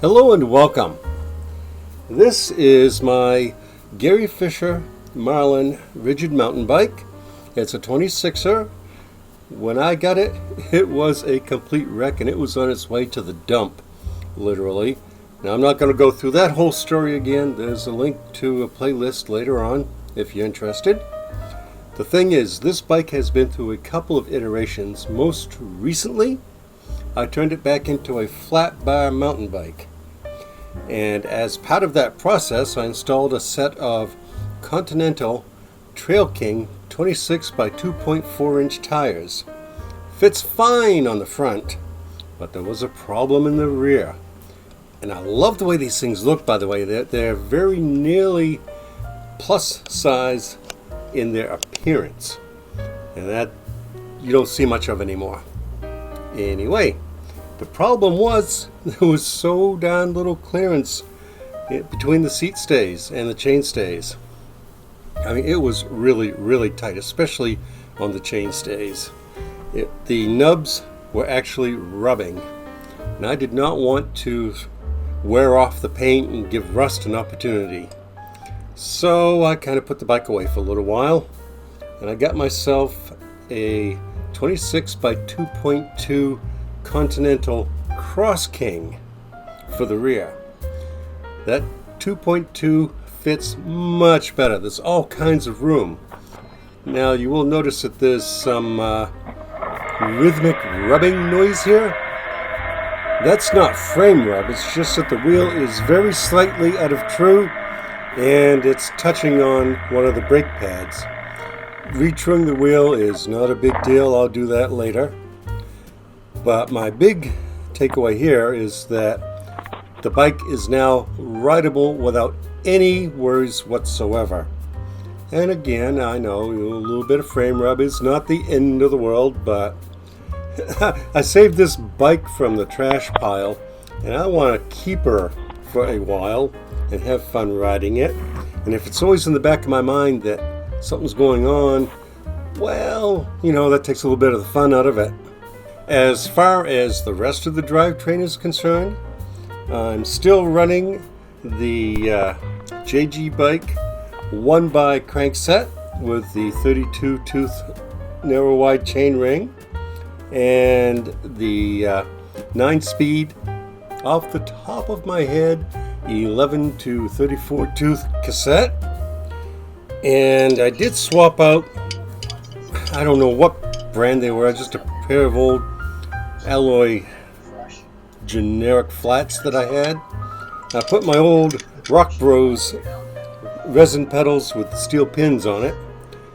Hello and welcome. This is my Gary Fisher Marlin rigid mountain bike. It's a 26er. When I got it, it was a complete wreck and it was on its way to the dump, literally. Now I'm not going to go through that whole story again. There's a link to a playlist later on if you're interested. The thing is, this bike has been through a couple of iterations. Most recently, I turned it back into a flat bar mountain bike. And as part of that process, I installed a set of Continental Trail King 26 by 2.4 inch tires. Fits fine on the front, but there was a problem in the rear. And I love the way these things look, by the way. They're very nearly plus size in their appearance. And that you don't see much of anymore. Anyway, the problem was there was so darn little clearance between the seat stays and the chain stays. I mean, it was really, really tight, especially on the chain stays. The nubs were actually rubbing, and I did not want to wear off the paint and give rust an opportunity. So I kind of put the bike away for a little while, and I got myself a 26 by 2.2 Continental Cross King for the rear. That 2.2 fits much better. There's all kinds of room. Now you will notice that there's some rhythmic rubbing noise here. That's not frame rub, it's just that the wheel is very slightly out of true and it's touching on one of the brake pads. Retruing the wheel is not a big deal. I'll do that later. But my big takeaway here is that the bike is now rideable without any worries whatsoever. And again, I know a little bit of frame rub is not the end of the world, but I saved this bike from the trash pile and I want to keep her for a while and have fun riding it. And if it's always in the back of my mind that something's going on, well, you know, that takes a little bit of the fun out of it. As far as the rest of the drivetrain is concerned, I'm still running the JG bike 1x crankset with the 32 tooth narrow wide chain ring and the 9-speed off the top of my head 11 to 34 tooth cassette. And I did swap out, I don't know what brand they were, just a pair of old alloy generic flats that I had. I put my old Rock Bros resin pedals with steel pins on it.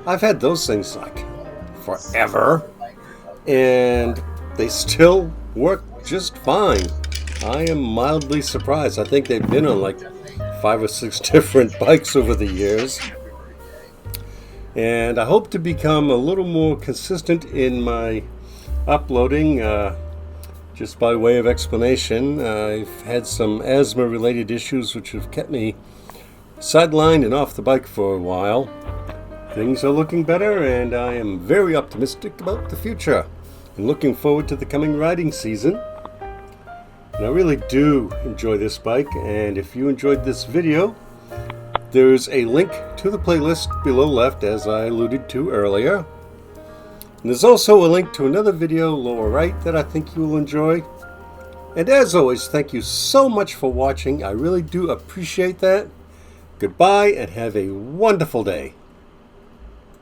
I've had those things like forever and they still work just fine. I am mildly surprised. I think they've been on like 5 or 6 different bikes over the years. And I hope to become a little more consistent in my uploading. Just by way of explanation, I've had some asthma related issues which have kept me sidelined and off the bike for a while. Things are looking better and I am very optimistic about the future and looking forward to the coming riding season. And I really do enjoy this bike, and if you enjoyed this video, there's a link to the playlist below left, as I alluded to earlier. And there's also a link to another video lower right that I think you will enjoy. And as always, thank you so much for watching. I really do appreciate that. Goodbye and have a wonderful day.